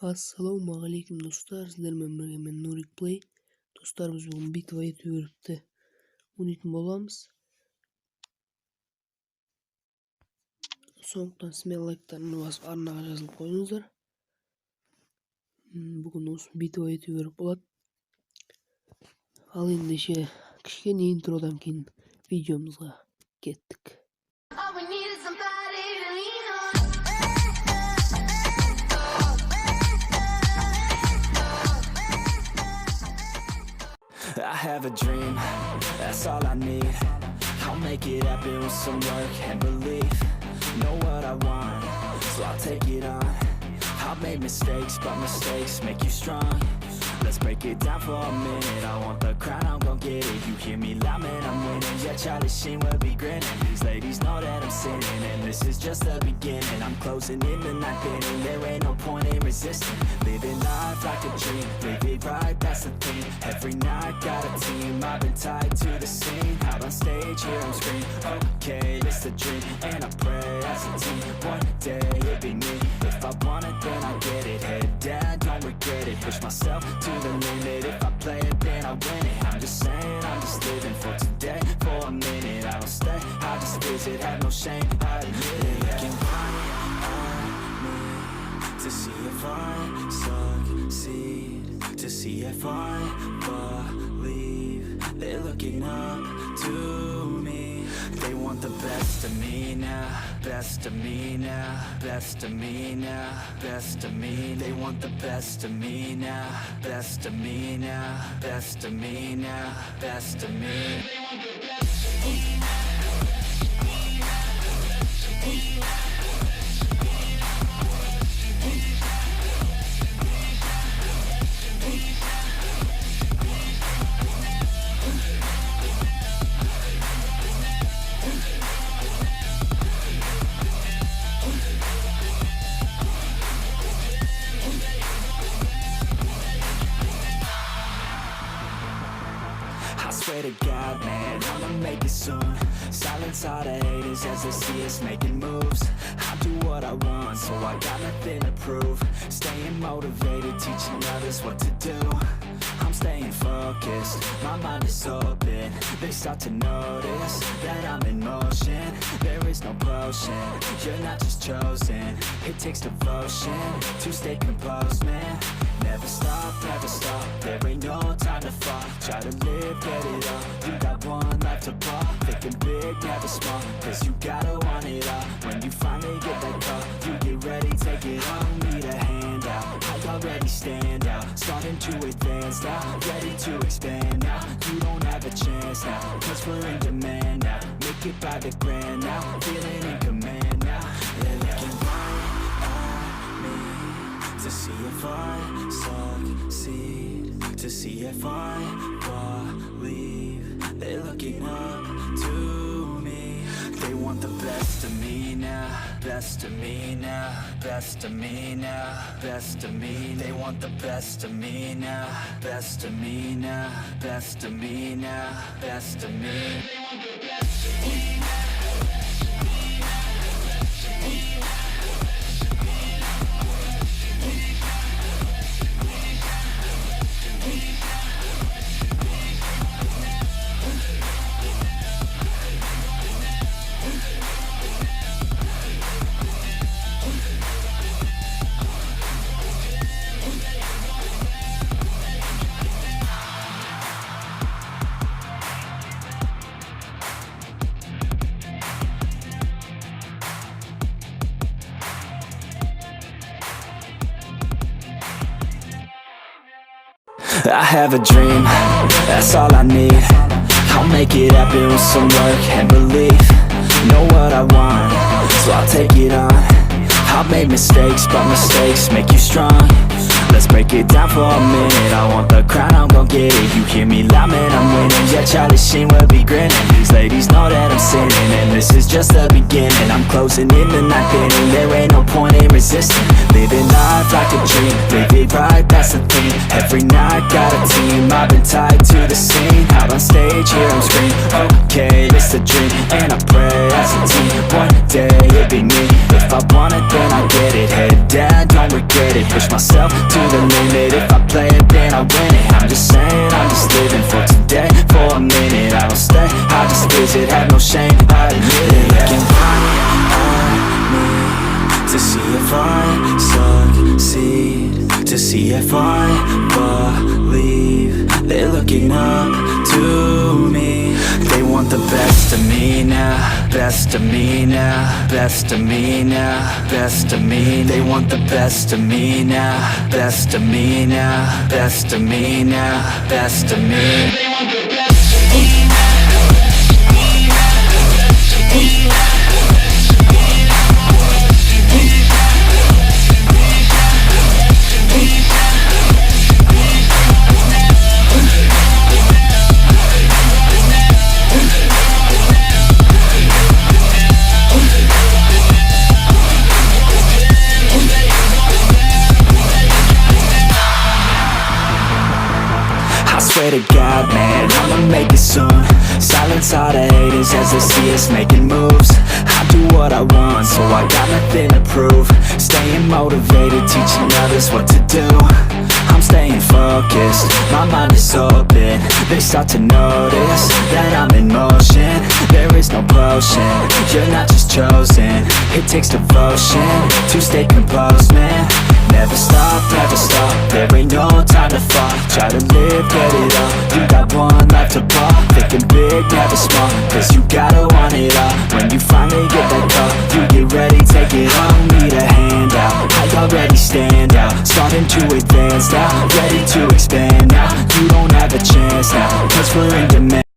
Ассалаумағалейкум достар, сіздермен бірге мен Нурик Плей. Достар, біз бүгін БиТвА ютуберді ойнайтын боламыз. Сондықтан сіздер лайктарыңды басып Арнаға жазылып қойыңыздар. Бүгін осы БиТвА ютубер болады. Ал ендеше кішкене интродан кейін видеомызға кеттік. I have a dream, that's all I need. I'll make it happen with some work and belief. Know what I want, so I'll take it on. I've made mistakes, but mistakes make you strong. Let's break it down for a minute. I want the crown, I'm gon' get it. You hear me loud, man, I'm winning. Yeah, Charlie Sheen will be grinning. These ladies know that I'm sinning, and this is just the beginning. I'm closing in the ninth inning. There ain't no point in resisting. Living life like a dream, live it right, that's the thing. Every night got a team, I've been tied to the scene. Out on stage, here I'm screaming. Okay, it's a dream, and I pray as a team. One day it'll be me. If I want it, then I get it. Head down, don't regret it. Push myself to the limit. If I play it, then I win it. I'm just saying, I'm just living for today. For a minute, I don't stay, I just visit. Have no shame, I admit it. Looking right at me to see if I succeed, to see if I believe. They're looking up to me. They want the best of me now, best of me now, best of me now, best of me. They want the best of me now, best of me now, best of me now, best of me. They want the best of me now. I swear to God, man, I'ma make it soon. Silence all the haters as they see us making moves. I do what I want, so I got nothing to prove. Staying motivated, teaching others what to do. I'm staying focused, my mind is open. They start to notice that I'm in motion. There is no potion, you're not just chosen. It takes devotion to stay composed, man. Never stop, there ain't no time to fall. Try to live, get it all, you got one life to ball. Thinking big, never small, cause you gotta want it all. When you finally get that call, you get ready, take it on. Need a handout, I already stand out. Starting to advance now, ready to expand now. You don't have a chance now, cause we're in demand now. Make it by the grand now, feeling in command now. They're looking right at me to see if I succeed, to see if I believe. They're looking up to me. They want the best of me now, best of me now, best of me now, best of me. They want the best of me now, best of me now, best of me now, best of me. They want the best of me now. I have a dream, that's all I need. I'll make it happen with some work and belief. Know what I want, so I'll take it on. I've made mistakes, but mistakes make you strong. let's break it down for a minute. I want the crown, I'm gon' get it. You hear me loud, man, I'm winning. Yeah, Charlie Sheen will be grinning. These ladies know that I'm sinning, and this is just the beginning. I'm closing in the ninth inning, there ain't no point in resisting. Living life like a dream, live it right, that's the thing. Every night got a team, I've been tied to the scene. Out on stage, here I'm screaming, okay, it's a dream. And I pray as a team, one day it'll be me. If I want it, then I get it. Head down, don't regret it. Push myself to the limit. If I play it, then I win it. I'm just saying, I'm just living for today, for a minute. I don't stay, I just visit, have no shame, I admit it. Looking right at me to see if I succeed, to see if I believe. They're looking up to me. They want the best of me now, best of me now, best of me now, best of me. They want the best of me now, best of me now, best of me now, best of me. They want the best of me now. Swear to God, man, I'ma make it soon. Silence all the haters as they see us making moves. I do what I want, so I got nothing to prove. Staying motivated, teaching others what to do. I'm staying focused, my mind is open. They start to notice that I'm in motion. There is no potion, you're not just chosen. It takes devotion to stay composed, man. Never stop, there ain't no time to fall. Try to live, get it all, you got one life to ball. Thinking big, never small, cause you gotta want it all. When you finally get that call, you get ready, take it on. Need a handout, I already stand out. Starting to advance now, ready to expand now. You don't have a chance now, cause we're in demand.